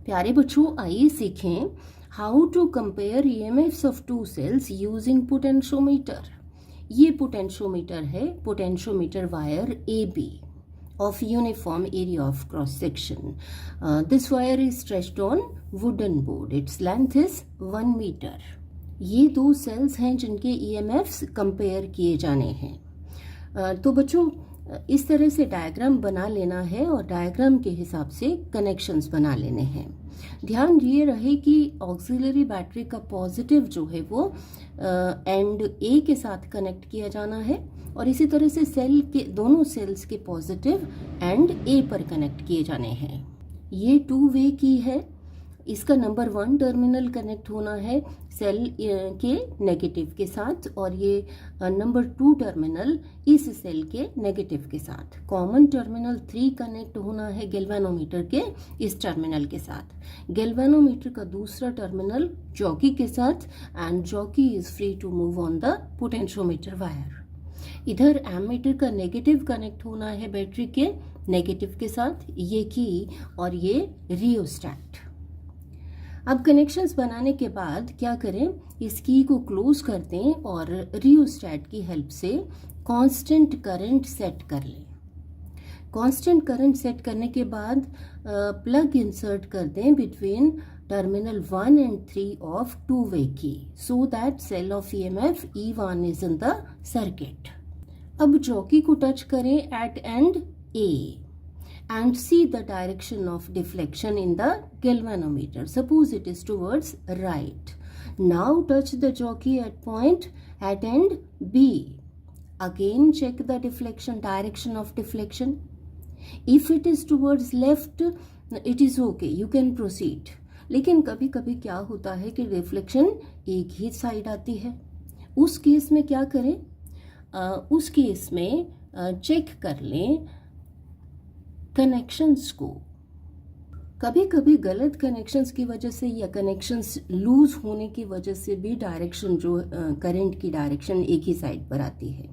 प्यारे बच्चों, आइए सीखें how to compare EMFs of two cells using potentiometer. ये पोटेंशियोमीटर है, potentiometer wire A B of uniform area of cross section. This wire is stretched on wooden board. Its length is 1 meter. ये दो sales हैं जिनके EMFs compare किए जाने हैं। तो बच्चों, इस तरह से डायग्राम बना लेना है और डायग्राम के हिसाब से कनेक्शंस बना लेने हैं। ध्यान ये रहे कि ऑक्सिलरी बैटरी का पॉजिटिव जो है वो एंड ए के साथ कनेक्ट किया जाना है और इसी तरह से सेल के दोनों सेल्स के पॉजिटिव एंड ए पर कनेक्ट किए जाने हैं। ये 2 वे की है। इसका नंबर 1 टर्मिनल कनेक्ट होना है सेल के नेगेटिव के साथ और ये नंबर 2 टर्मिनल इस सेल के नेगेटिव के साथ। कॉमन टर्मिनल 3 कनेक्ट होना है गैल्वेनोमीटर के इस टर्मिनल के साथ। गैल्वेनोमीटर का दूसरा टर्मिनल जॉकी के साथ and jockey is free to move on the potentiometer wire. इधर एमीटर का नेगेटिव कनेक्ट होना है बैटरी के नेगेटिव के साथ, ये की और ये रियोस्टैट। अब कनेक्शंस बनाने के बाद क्या करें, इस की को क्लोज कर दें और रियोस्टैट की हेल्प से कांस्टेंट करंट सेट कर लें। कांस्टेंट करंट सेट करने के बाद प्लग इंसर्ट कर दें between terminal 1 and 3 of 2 way की, so that cell of EMF E1 is in the circuit. अब जॉकी को टच करें at end A and see the direction of deflection in the galvanometer. Suppose it is towards right. Now touch the jockey at point at end B. Again check the deflection, direction of deflection. If it is towards left, it is okay, you can proceed. लेकिन कभी कभी क्या होता है कि reflection एक ही side आती है। उस केस में क्या करें, उस केस में चेक कर लें कनेक्शंस को। कभी कभी गलत कनेक्शंस की वजह से या कनेक्शंस लूज होने की वजह से भी डायरेक्शन जो करंट की डायरेक्शन एक ही साइड पर आती है।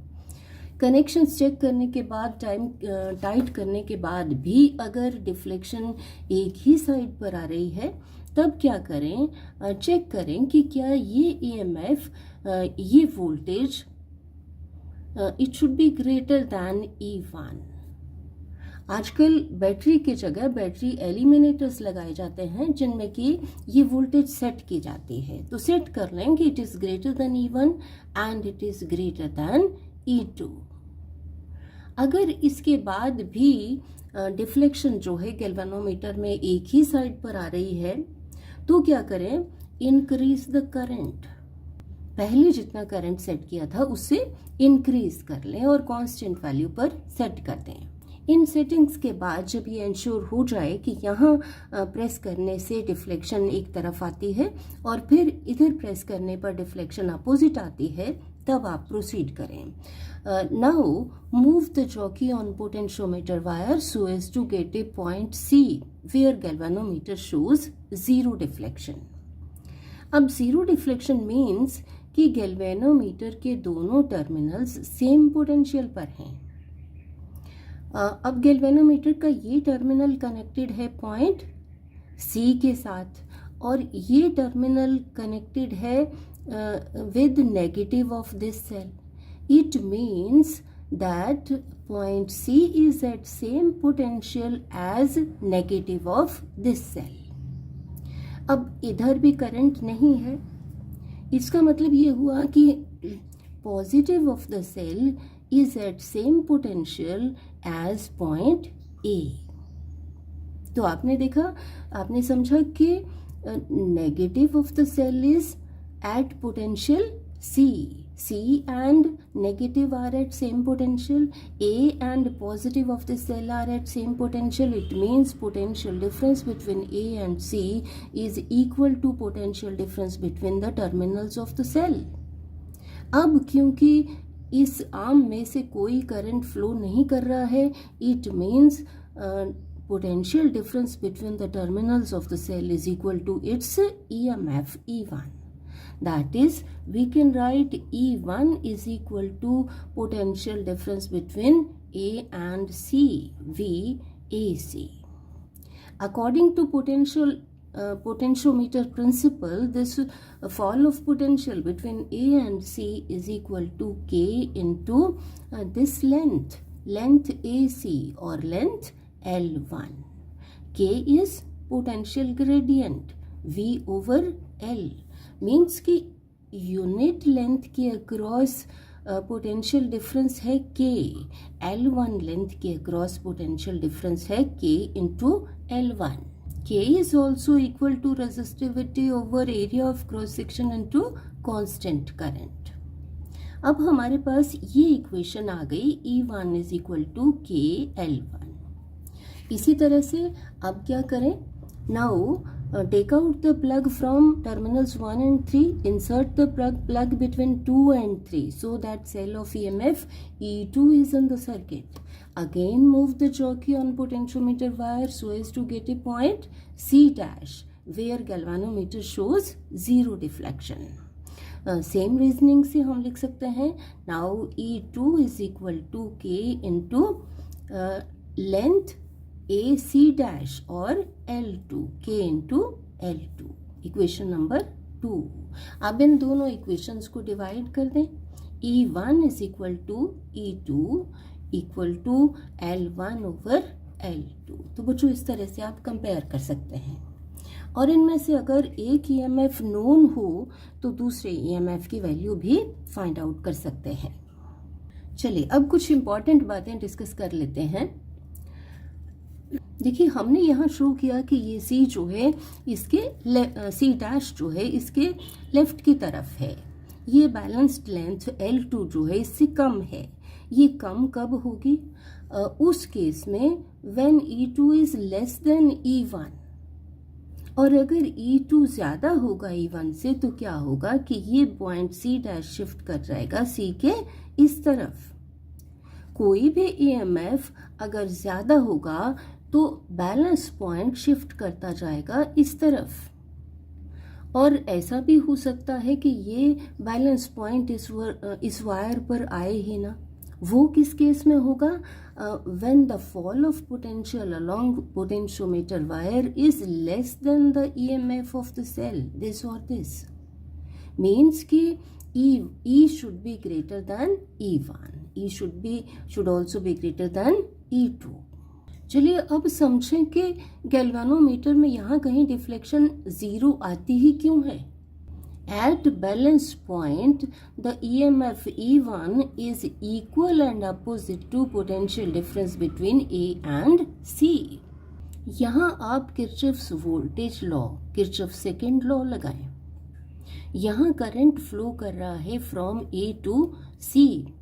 कनेक्शंस चेक करने के बाद टाइट करने के बाद भी अगर डिफ्लेक्शन एक ही साइड पर आ रही है तब क्या करें, चेक करें कि क्या ये EMF ये voltage it should be greater than E1। आजकल बैटरी की जगह बैटरी एलिमिनेटर्स लगाए जाते हैं जिनमें कि ये वोल्टेज सेट की जाती है। तो सेट कर लें कि it is greater than E1 and it is greater than E2। अगर इसके बाद भी डिफ्लेक्शन जो है गैल्वेनोमीटर में एक ही साइड पर आ रही है तो क्या करें, इंक्रीज द करंट। पहले जितना करंट सेट किया था उससे इंक्रीज कर लें और कांस्टेंट वैल्यू पर सेट कर दें। इन सेटिंग्स के बाद जब ये इंश्योर हो जाए कि यहाँ प्रेस करने से डिफ्लेक्शन एक तरफ आती है और फिर इधर प्रेस करने पर डिफ्लेक्शन अपोजिट आती है, तब आप प्रोसीड करें। Now move the jockey on potentiometer wire so as to get a point C where galvanometer shows 0 deflection. अब 0 डिफ्लेक्शन मीन्स कि गैल्वेनोमीटर के दोनों टर्मिनल्स सेम पोटेंशियल पर हैं। अब गैल्वेनोमीटर का ये टर्मिनल कनेक्टेड है पॉइंट C के साथ और ये टर्मिनल कनेक्टेड है with negative of this cell. It means that point C is at same potential as negative of this cell. अब इधर भी करंट नहीं है, इसका मतलब ये हुआ कि positive of the cell is at same potential as point A। तो आपने देखा, आपने समझा कि negative of the cell is at potential C and negative are at same potential, A and positive of the cell are at same potential. It means potential difference between A and C is equal to potential difference between the terminals of the cell। अब क्योंकि इस arm में से कोई current flow नहीं कर रहा है, it means potential difference between the terminals of the cell is equal to its EMF E1। That is, we can write E1 is equal to potential difference between A and C, VAC. According to potential potentiometer principle, this fall of potential between A and C is equal to K into this length AC or length L1. K is potential gradient V over L, means कि unit length के across potential difference है K, L1 length के across potential difference है K into L1. K is also equal to resistivity over area of cross section into constant current. अब हमारे पास ये equation आ गई E1 is equal to K L1. इसी तरह से अब क्या करें? Now take out the plug from terminals 1 and 3, insert the plug between 2 and 3 so that cell of EMF E2 is in the circuit. Again move the jockey on potentiometer wire so as to get a point C dash where galvanometer shows zero deflection. Same reasoning से हम लिख सकते हैं now E2 is equal to K into length AC dash और L2, K into L2, equation number 2. अब इन दोनों equations को divide कर दें. E1 is equal to E2 equal to L1 over L2. तो बच्चों इस तरह से आप कंपेयर कर सकते हैं. और इनमें से अगर एक EMF नोन हो तो दूसरे EMF की वैल्यू भी फाइंड आउट कर सकते हैं. चलिए अब कुछ इंपॉर्टेंट बातें डिस्कस कर लेते हैं. देखिए हमने यहाँ शो किया कि ये C जो है इसके C डैश जो है इसके लेफ्ट की तरफ है. ये बैलेंस्ड लेंथ L2 जो है इससे कम है. ये कम कब होगी? उस केस में when E2 is less than E1. और अगर E2 ज़्यादा होगा E1 से तो क्या होगा कि ये पॉइंट C डैश शिफ्ट कर जाएगा C के इस तरफ. कोई भी EMF अगर ज़्यादा होगा तो बैलेंस पॉइंट शिफ्ट करता जाएगा इस तरफ. और ऐसा भी हो सकता है कि ये बैलेंस पॉइंट इस वायर पर आए ही ना. वो किस केस में होगा? When the fall of potential along potentiometer wire is less than the EMF of the cell, this और दिस. मीन्स कि E should be greater than E1. E should also be greater than E2. चलिए अब समझें कि galvanometer में यहाँ कहीं deflection zero आती ही क्यों है. At balance point, the EMF E1 is equal and opposite to potential difference between A and C. यहाँ आप Kirchhoff's voltage law, Kirchhoff second law लगाएं. यहाँ करंट फ्लो कर रहा है फ्रॉम A टू C.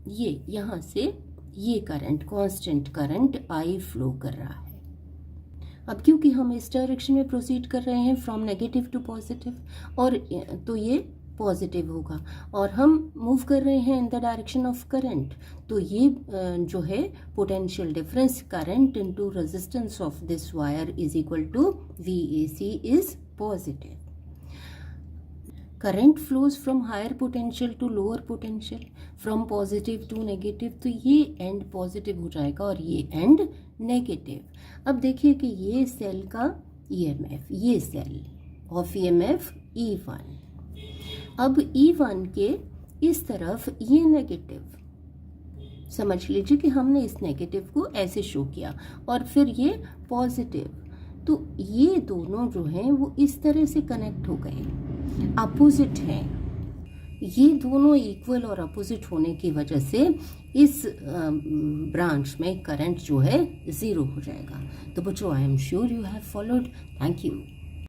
ये यहाँ से ये current constant current I flow कर रहा है. अब क्योंकि हम इस डायरेक्शन में प्रोसीड कर रहे हैं फ्रॉम नेगेटिव टू पॉजिटिव, और तो ये पॉजिटिव होगा. और हम मूव कर रहे हैं in the direction of current, तो ये जो है potential difference current into resistance of this wire is equal to VAC is positive. Current flows from higher potential to lower potential, from positive to negative. तो ये and positive हो जाएगा और ये एंड नेगेटिव. अब देखिए कि ये सेल का EMF, ये सेल ऑफ EMF E1. अब E1 के इस तरफ ये नेगेटिव. समझ लीजिए कि हमने इस नेगेटिव को ऐसे शो किया और फिर ये पॉजिटिव. तो ये दोनों जो हैं वो इस तरह से कनेक्ट हो गए, अपोजिट हैं. ये दोनों इक्वल और अपोजिट होने की वजह से इस ब्रांच में करंट जो है ज़ीरो हो जाएगा. तो बच्चों I am sure you have followed. Thank you.